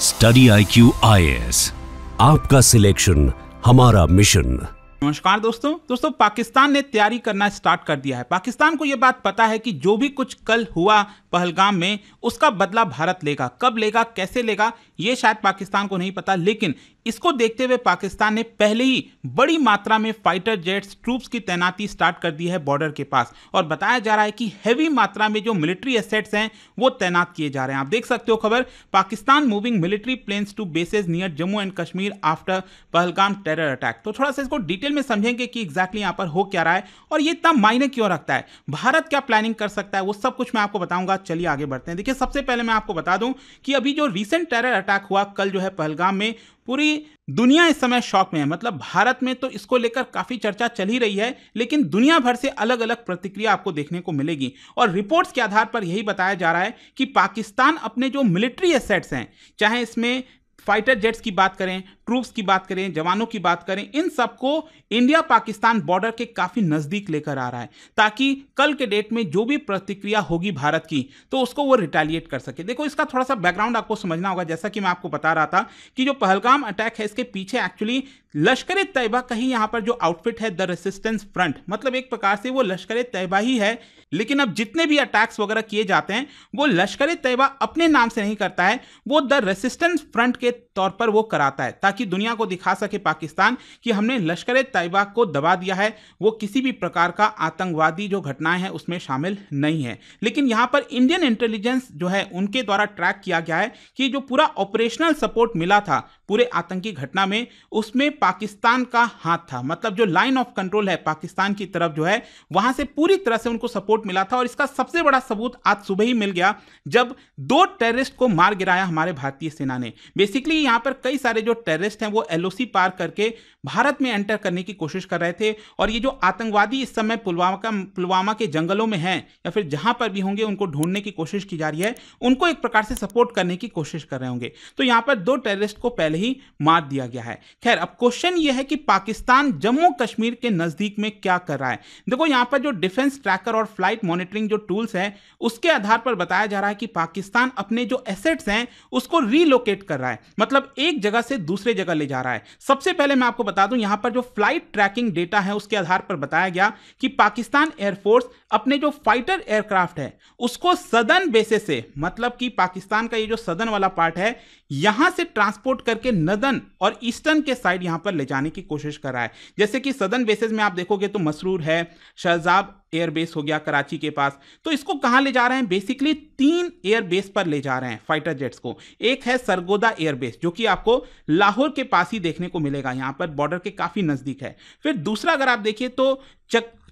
Study IQ IAS, आपका selection हमारा mission. नमस्कार दोस्तों पाकिस्तान ने तैयारी करना स्टार्ट कर दिया है। पाकिस्तान को यह बात पता है कि जो भी कुछ कल हुआ पहलगाम में, उसका बदला भारत लेगा। कब लेगा, कैसे लेगा, यह शायद पाकिस्तान को नहीं पता, लेकिन इसको देखते हुए पाकिस्तान ने पहले ही बड़ी मात्रा में फाइटर जेट्स, ट्रूप्स की तैनाती स्टार्ट कर दी है बॉर्डर के पास, और बताया जा रहा है कि हैवी मात्रा में जो मिलिट्री एसेट्स हैं वो तैनात किए जा रहे हैं। आप देख सकते हो खबर, Pakistan moving military planes to bases near Jammu and Kashmir after Pahalgam terror attack. तो थोड़ा सा इसको डिटेल में समझेंगे कि एग्जैक्टली यहां पर हो क्या रहा है और ये इतना मायने क्यों रखता है, भारत क्या प्लानिंग कर सकता है, वो सब कुछ मैं आपको बताऊंगा। चलिए आगे बढ़ते हैं। देखिए, सबसे पहले मैं आपको बता दूं कि अभी जो रिसेंट टेरर अटैक हुआ कल जो है पहलगाम में, पूरी दुनिया इस समय शॉक में है। मतलब भारत में तो इसको लेकर काफी चर्चा चल ही रही है, लेकिन दुनिया भर से अलग अलग प्रतिक्रिया आपको देखने को मिलेगी। और रिपोर्ट्स के आधार पर यही बताया जा रहा है कि पाकिस्तान अपने जो मिलिट्री एसेट्स हैं, चाहे इसमें फाइटर जेट्स की बात करें, ट्रूप्स की बात करें, जवानों की बात करें, इन सबको इंडिया पाकिस्तान बॉर्डर के काफी नजदीक लेकर आ रहा है, ताकि कल के डेट में जो भी प्रतिक्रिया होगी भारत की, तो उसको वो रिटेलिएट कर सके। देखो, इसका थोड़ा सा बैकग्राउंड आपको समझना होगा। जैसा कि मैं आपको बता रहा था कि जो पहलगाम अटैक है, इसके पीछे एक्चुअली लश्कर तैयबा का ही यहां पर जो आउटफिट है, द रेसिस्टेंस फ्रंट, मतलब एक प्रकार से वो लश्कर तैयबा ही है। लेकिन अब जितने भी अटैक्स वगैरह किए जाते हैं, वो लश्कर तैयबा अपने नाम से नहीं करता है, वो द रेसिस्टेंस फ्रंट के तौर पर वो कराता है, ताकि दुनिया को दिखा सके पाकिस्तान कि हमने लश्कर तैयबा को दबा दिया है, वो किसी भी प्रकार का आतंकवादी जो घटनाएं हैं उसमें शामिल नहीं है। लेकिन यहां पर इंडियन इंटेलिजेंस जो है, उनके द्वारा ट्रैक किया गया है कि जो पूरा ऑपरेशनल सपोर्ट मिला था पूरे आतंकी घटना में, उसमें पाकिस्तान का हाथ था। मतलब जो लाइन ऑफ कंट्रोल है पाकिस्तान की तरफ जो है, वहां से पूरी तरह से उनको सपोर्ट मिला था। और इसका सबसे बड़ा सबूत आज सुबह ही मिल गया, जब 2 टेररिस्ट को मार गिराया हमारे भारतीय सेना ने। बेसिकली यहां पर कई सारे जो टेररिस्ट हैं वो LOC पार करके भारत में एंटर करने की कोशिश कर रहे थे, और ये जो आतंकवादी इस समय पुलवामा के जंगलों में हैं, या फिर जहां पर भी होंगे, उनको ढूंढने की कोशिश की जा रही है, उनको एक प्रकार से सपोर्ट करने की कोशिश कर रहे होंगे। तो यहां पर 2 टेररिस्ट को पहले ही मार दिया गया है। खैर, अब क्वेश्चन यह है कि पाकिस्तान जम्मू कश्मीर के नजदीक में क्या कर रहा है। देखो, यहां पर जो डिफेंस ट्रैकर और फ्लाइट मॉनिटरिंग जो टूल्स हैं, उसके आधार पर बताया जा रहा है कि पाकिस्तान अपने जो एसेट्स हैं उसको रीलोकेट कर रहा है, मतलब एक जगह से दूसरे जगह ले जा रहा है। सबसे पहले मैं आपको बता दूं, यहां पर जो फ्लाइट ट्रैकिंग डेटा है उसके आधार पर बताया गया कि पाकिस्तान एयरफोर्स अपने जो फाइटर एयरक्राफ्ट है उसको सदर्न बेसिस से, मतलब कि पाकिस्तान का ये जो सदर्न वाला पार्ट है, यहां से ट्रांसपोर्ट करके नदन और ईस्टर्न के साइड यहां पर ले जाने की कोशिश कर रहा है। जैसे कि सदर्न बेसिस में आप देखोगे तो मसरूर है, शहजाद एयरबेस हो गया कराची के पास। तो इसको कहां ले जा रहे हैं, बेसिकली 3 एयरबेस पर ले जा रहे हैं फाइटर जेट्स को। एक है सरगोदा एयरबेस, जो कि आपको लाहौर के पास ही देखने को मिलेगा, यहां पर बॉर्डर के काफी नजदीक है। फिर दूसरा अगर आप देखिए तो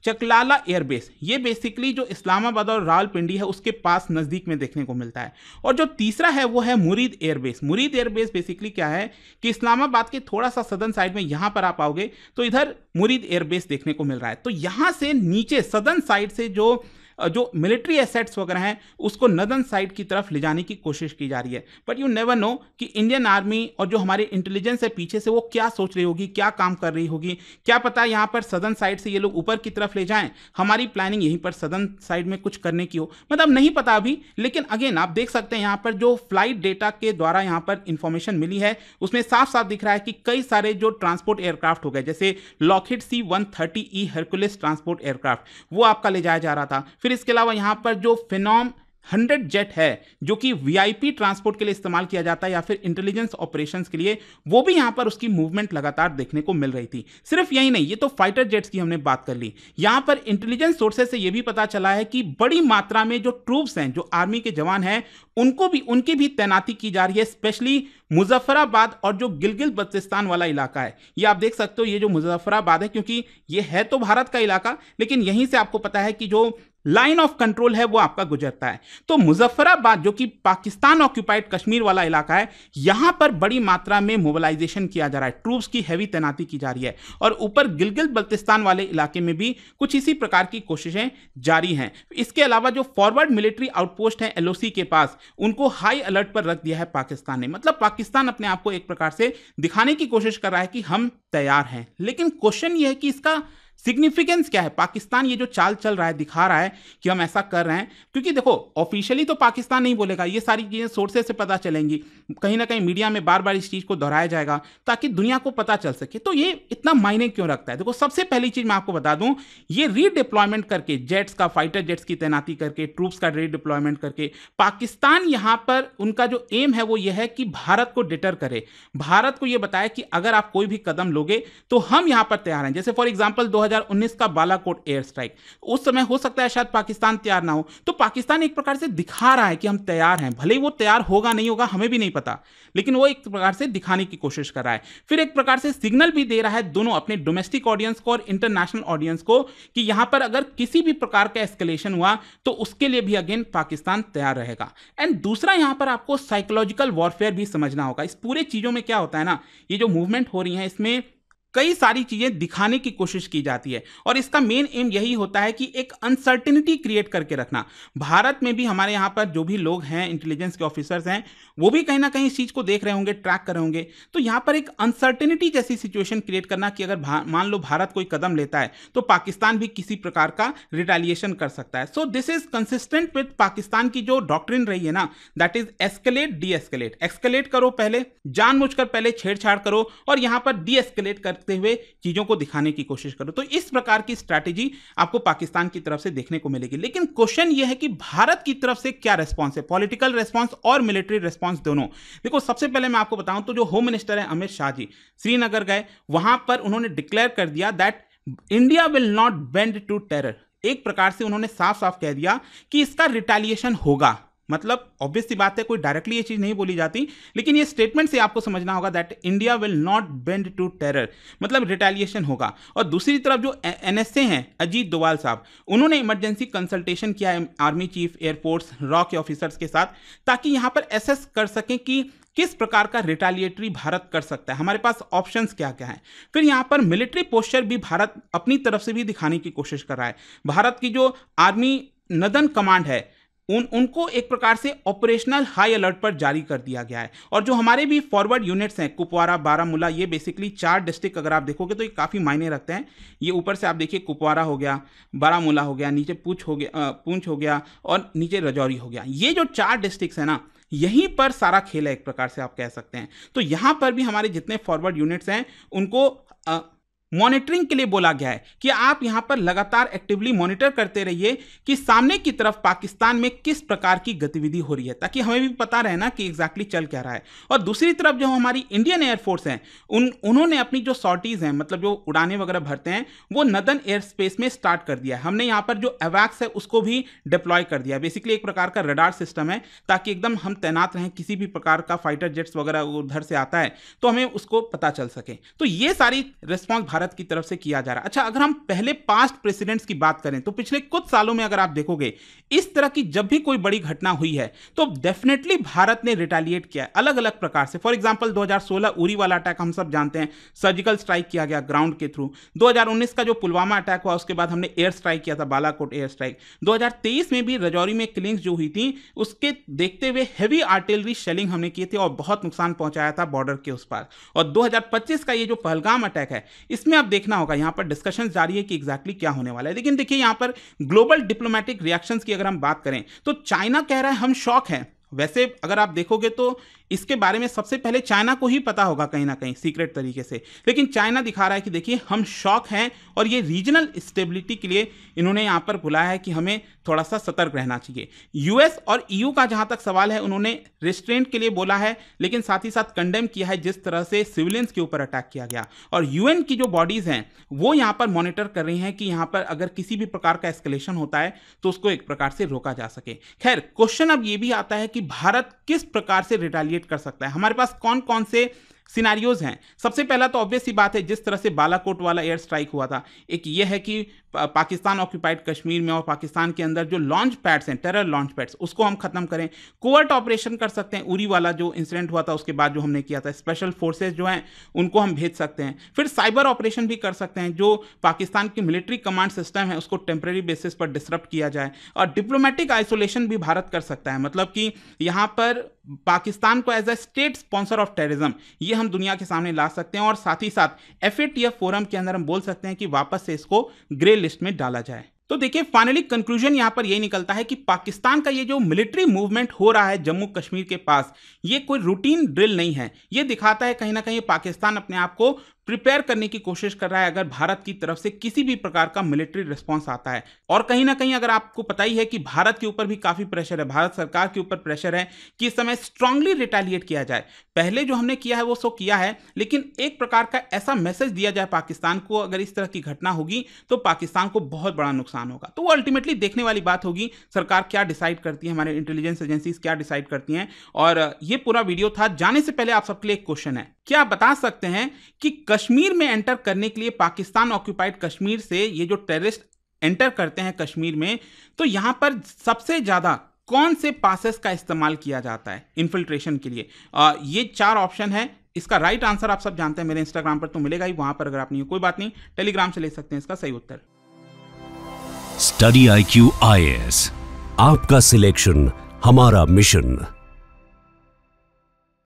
चकलाला एयरबेस, ये बेसिकली जो इस्लामाबाद और रावलपिंडी है उसके पास नज़दीक में देखने को मिलता है। और जो तीसरा है वो है मुरीद एयरबेस। मुरीद एयरबेस बेसिकली क्या है कि इस्लामाबाद के थोड़ा सा सदर्न साइड में यहाँ पर आप आओगे तो इधर मुरीद एयरबेस देखने को मिल रहा है। तो यहाँ से नीचे सदर्न साइड से जो मिलिट्री एसेट्स वगैरह हैं उसको नदन साइड की तरफ ले जाने की कोशिश की जा रही है। बट यू नेवर नो कि इंडियन आर्मी और जो हमारी इंटेलिजेंस है पीछे से, वो क्या सोच रही होगी, क्या काम कर रही होगी। क्या पता यहाँ पर सदर्न साइड से ये लोग ऊपर की तरफ ले जाएं, हमारी प्लानिंग यहीं पर सदर्न साइड में कुछ करने की हो, मतलब नहीं पता अभी। लेकिन अगेन आप देख सकते हैं यहाँ पर जो फ्लाइट डेटा के द्वारा यहाँ पर इंफॉर्मेशन मिली है, उसमें साफ साफ दिख रहा है कि कई सारे जो ट्रांसपोर्ट एयरक्राफ्ट हो गए, जैसे Lockheed C-130E Hercules transport aircraft, वो आपका ले जाया जा रहा था। फिर इसके अलावा यहां पर जो फिनोम 100 जेट है, जो कि VIP ट्रांसपोर्ट के लिए इस्तेमाल किया जाता है या फिर इंटेलिजेंस ऑपरेशंस के लिए, वो भी यहां पर उसकी मूवमेंट लगातार देखने को मिल रही थी। सिर्फ यही नहीं, ये तो फाइटर जेट्स की हमने बात कर ली, यहां पर इंटेलिजेंस सोर्सेज से यह भी पता चला है कि बड़ी मात्रा में जो ट्रूप्स हैं, जो आर्मी के जवान हैं, उनकी भी तैनाती की जा रही है, स्पेशली मुजफ्फराबाद और जो गिलगित बल्तिस्तान वाला इलाका है। ये आप देख सकते हो, ये जो मुजफ्फराबाद है, क्योंकि ये है तो भारत का इलाका, लेकिन यहीं से आपको पता है कि जो लाइन ऑफ कंट्रोल है वो आपका गुजरता है। तो मुजफ्फराबाद, जो कि पाकिस्तान ऑक्यूपाइड कश्मीर वाला इलाका है, यहां पर बड़ी मात्रा में मोबिलाइजेशन किया जा रहा है, ट्रूप्स की हैवी तैनाती की जा रही है। और ऊपर गिलगित बल्तिस्तान वाले इलाके में भी कुछ इसी प्रकार की कोशिशें जारी हैं। इसके अलावा जो फॉरवर्ड मिलिट्री आउटपोस्ट है LOC के पास, उनको हाई अलर्ट पर रख दिया है पाकिस्तान ने। मतलब पाकिस्तान अपने आप को एक प्रकार से दिखाने की कोशिश कर रहा है कि हम तैयार हैं। लेकिन क्वेश्चन यह है कि इसका सिग्निफिकेंस क्या है, पाकिस्तान ये जो चाल चल रहा है, दिखा रहा है कि हम ऐसा कर रहे हैं, क्योंकि देखो ऑफिशियली तो पाकिस्तान नहीं बोलेगा, ये सारी चीजें सोर्सेज से पता चलेंगी, कहीं ना कहीं मीडिया में बार बार इस चीज को दोहराया जाएगा ताकि दुनिया को पता चल सके। तो ये इतना मायने क्यों रखता है? देखो सबसे पहली चीज मैं आपको बता दूं, ये रीडिप्लॉयमेंट करके, जेट्स का, फाइटर जेट्स की तैनाती करके, ट्रूप्स का रीडिप्लॉयमेंट करके, पाकिस्तान यहां पर उनका जो एम है वो यह है कि भारत को डिटर करे, भारत को यह बताए कि अगर आप कोई भी कदम लोगे तो हम यहां पर तैयार हैं। जैसे फॉर एग्जांपल 2019 का बालाकोट एयर स्ट्राइक, उस समय हो सकता है शायद पाकिस्तान तैयार ना हो, तो पाकिस्तान एक प्रकार से दिखा रहा है कि हम तैयार हैं, भले ही वो तैयार होगा नहीं होगा हमें भी नहीं पता, लेकिन वो एक प्रकार से दिखाने की कोशिश कर रहा है। फिर एक प्रकार से सिग्नल भी दे रहा है दोनों अपने डोमेस्टिक ऑडियंस को और इंटरनेशनल ऑडियंस को कि यहां पर अगर किसी भी प्रकार का एस्केलेशन हुआ तो उसके लिए भी अगेन पाकिस्तान तैयार रहेगा। एंड दूसरा यहां पर आपको साइकोलॉजिकल वॉरफेयर भी समझना होगा। इस पूरे चीजों में क्या होता है ना, ये जो मूवमेंट हो रही है इसमें कई सारी चीजें दिखाने की कोशिश की जाती है और इसका मेन एम यही होता है कि एक अनसर्टेनिटी क्रिएट करके रखना। भारत में भी हमारे यहाँ पर जो भी लोग हैं, इंटेलिजेंस के ऑफिसर्स हैं, वो भी कहीं ना कहीं इस चीज को देख रहे होंगे, ट्रैक कर रहे होंगे। तो यहाँ पर एक अनसर्टेनिटी जैसी सिचुएशन क्रिएट करना कि अगर मान लो भारत कोई कदम लेता है तो पाकिस्तान भी किसी प्रकार का रिटेलिएशन कर सकता है। So this is consistent with Pakistan की जो डॉक्ट्रिन रही है ना, that is escalate D escalate. Escalate करो पहले, जानबूझकर पहले छेड़छाड़ करो और यहाँ पर डी एस्केलेट कर हुए चीजों को दिखाने की कोशिश करो। तो इस प्रकार की स्ट्रैटेजी आपको पाकिस्तान की तरफ से देखने को मिलेगी। लेकिन क्वेश्चन यह है कि भारत की तरफ से क्या रेस्पॉन्स है, पॉलिटिकल रेस्पॉन्स और मिलिट्री रेस्पॉन्स दोनों। देखो सबसे पहले मैं आपको बताऊं तो जो होम मिनिस्टर है अमित शाह जी श्रीनगर गए, वहां पर उन्होंने डिक्लेयर कर दिया that India will not bend to terror. एक प्रकार से उन्होंने साफ साफ कह दिया कि इसका रिटेलिएशन होगा। मतलब ऑब्वियस सी बात है, कोई डायरेक्टली ये चीज नहीं बोली जाती, लेकिन ये स्टेटमेंट से आपको समझना होगा that India will not bend to terror, मतलब रिटेलिएशन होगा। और दूसरी तरफ जो एनएसए हैं अजीत डोवाल साहब, उन्होंने इमरजेंसी कंसल्टेशन किया है आर्मी चीफ, एयरफोर्स, रॉ के ऑफिसर्स के साथ, ताकि यहां पर एसेस कर सकें कि किस प्रकार का रिटेलिएटरी भारत कर सकता है, हमारे पास ऑप्शंस क्या क्या हैं। फिर यहां पर मिलिट्री पोस्चर भी भारत अपनी तरफ से भी दिखाने की कोशिश कर रहा है। भारत की जो आर्मी नदन कमांड है उनको एक प्रकार से ऑपरेशनल हाई अलर्ट पर जारी कर दिया गया है। और जो हमारे भी फॉरवर्ड यूनिट्स हैं, कुपवारा, बारामूला, ये बेसिकली 4 डिस्ट्रिक्ट अगर आप देखोगे तो ये काफ़ी मायने रखते हैं। ये ऊपर से आप देखिए कुपवारा हो गया, बारामूला हो गया, नीचे पुंछ हो गया और नीचे राजौरी हो गया। ये जो 4 डिस्ट्रिक्ट्स हैं ना, यहीं पर सारा खेल है एक प्रकार से आप कह सकते हैं। तो यहां पर भी हमारे जितने फॉरवर्ड यूनिट्स हैं उनको मॉनिटरिंग के लिए बोला गया है कि आप यहां पर लगातार एक्टिवली मॉनिटर करते रहिए कि सामने की तरफ पाकिस्तान में किस प्रकार की गतिविधि हो रही है, ताकि हमें भी पता रहे ना कि एग्जैक्टली चल क्या रहा है। और दूसरी तरफ जो हमारी इंडियन एयरफोर्स हैं उन्होंने अपनी जो सॉर्टीज हैं, मतलब जो उड़ाने वगैरह भरते हैं, वो नदन एयर स्पेस में स्टार्ट कर दिया है। हमने यहाँ पर जो अवैक्स है उसको भी डिप्लॉय कर दिया है। बेसिकली एक प्रकार का रडार सिस्टम है ताकि एकदम हम तैनात रहें, किसी भी प्रकार का फाइटर जेट्स वगैरह उधर से आता है तो हमें उसको पता चल सके। तो ये सारी रिस्पॉन्स भारत की तरफ से किया जा रहा है। अच्छा, अगर हम पहले पास्ट प्रेसिडेंट्स की बात करें तो पिछले कुछ सालों में अगर आप देखोगे इस तरह की जब भी कोई बड़ी घटना हुई है तो डेफिनेटली भारत ने रिटेलिएट किया है अलग अलग प्रकार से। फॉर एग्जांपल 2016 उरी वाला अटैक हम सब जानते हैं, सर्जिकल स्ट्राइक किया गया ग्राउंड के थ्रू। 2019 का जो पुलवामा अटैक हुआ उसके बाद हमने एयर स्ट्राइक किया था, बालाकोट एयर स्ट्राइक। 2023 में भी राजौरी में किलिंग्स जो हुई थी उसके देखते हुए हेवी आर्टिलरी शेलिंग हमने किए थे और बहुत नुकसान पहुंचाया था बॉर्डर के उस पार। और 2025 का ये जो पहलगाम अटैक है इसमें आप देखना होगा, यहां पर डिस्कशन जारी है कि एग्जैक्टली क्या होने वाला है। लेकिन देखिए यहां पर ग्लोबल डिप्लोमेटिक रिएक्शंस की अगर हम बात करें तो चाइना कह रहा है हम शॉक हैं। वैसे अगर आप देखोगे तो इसके बारे में सबसे पहले चाइना को ही पता होगा कहीं ना कहीं सीक्रेट तरीके से, लेकिन चाइना दिखा रहा है कि देखिए हम शॉक हैं और ये रीजनल स्टेबिलिटी के लिए इन्होंने यहां पर बुलाया है कि हमें थोड़ा सा सतर्क रहना चाहिए। यूएस और ईयू का जहां तक सवाल है उन्होंने रिस्ट्रेंट के लिए बोला है, लेकिन साथ ही साथ कंडेम किया है जिस तरह से सिविलियंस के ऊपर अटैक किया गया। और यूएन की जो बॉडीज हैं वो यहां पर मॉनिटर कर रही हैं कि यहां पर अगर किसी भी प्रकार का एस्केलेशन होता है तो उसको एक प्रकार से रोका जा सके। खैर क्वेश्चन अब ये भी आता है कि भारत किस प्रकार से रिटेलिएट कर सकता है, हमारे पास कौन कौन से सिनारियोज हैं। सबसे पहला तो ऑब्वियस सी बात है, जिस तरह से बालाकोट वाला एयर स्ट्राइक हुआ था, एक ये है कि पाकिस्तान ऑक्यूपाइड कश्मीर में और पाकिस्तान के अंदर जो लॉन्च पैड्स हैं, टेरर लॉन्च पैड्स, उसको हम खत्म करें। कोवर्ट ऑपरेशन कर सकते हैं, उरी वाला जो इंसिडेंट हुआ था उसके बाद जो हमने किया था, स्पेशल फोर्सेज जो हैं उनको हम भेज सकते हैं। फिर साइबर ऑपरेशन भी कर सकते हैं, जो पाकिस्तान की मिलिट्री कमांड सिस्टम है उसको टेम्परेरी बेसिस पर डिसरप्ट किया जाए। और डिप्लोमेटिक आइसोलेशन भी भारत कर सकता है, मतलब कि यहाँ पर पाकिस्तान को as a state sponsor of terrorism ये हम दुनिया के सामने ला सकते हैं, और साथ ही साथ FATF फोरम के अंदर हम बोल सकते हैं कि वापस से इसको ग्रे लिस्ट में डाला जाए। तो देखिए, फाइनली कंक्लूजन यहां पर यही निकलता है कि पाकिस्तान का ये जो मिलिट्री मूवमेंट हो रहा है जम्मू कश्मीर के पास, ये कोई रूटीन ड्रिल नहीं है। ये दिखाता है कहीं ना कहीं पाकिस्तान अपने आप को प्रिपेयर करने की कोशिश कर रहा है अगर भारत की तरफ से किसी भी प्रकार का मिलिट्री रिस्पांस आता है। और कहीं ना कहीं अगर आपको पता ही है कि भारत के ऊपर भी काफी प्रेशर है, भारत सरकार के ऊपर प्रेशर है कि इस समय स्ट्रांगली रिटेलिएट किया जाए। पहले जो हमने किया है वो सो किया है, लेकिन एक प्रकार का ऐसा मैसेज दिया जाए पाकिस्तान को, अगर इस तरह की घटना होगी तो पाकिस्तान को बहुत बड़ा नुकसान होगा। तो वो अल्टीमेटली देखने वाली बात होगी, सरकार क्या डिसाइड करती है, हमारे इंटेलिजेंस एजेंसीज क्या डिसाइड करती हैं। और ये पूरा वीडियो था। जाने से पहले आप सबके लिए एक क्वेश्चन है, क्या आप बता सकते हैं कि कश्मीर में एंटर करने के लिए, पाकिस्तान ऑक्यूपाइड कश्मीर से ये जो टेररिस्ट एंटर करते हैं कश्मीर में, तो यहां पर सबसे ज्यादा कौन से पासेस का इस्तेमाल किया जाता है इन्फिल्ट्रेशन के लिए? ये 4 ऑप्शन है। इसका राइट आंसर आप सब जानते हैं, मेरे इंस्टाग्राम पर तो मिलेगा ही, वहां पर अगर आप नहीं हो कोई बात नहीं, टेलीग्राम से ले सकते हैं इसका सही उत्तर। स्टडी IQ IAS, आपका सिलेक्शन हमारा मिशन।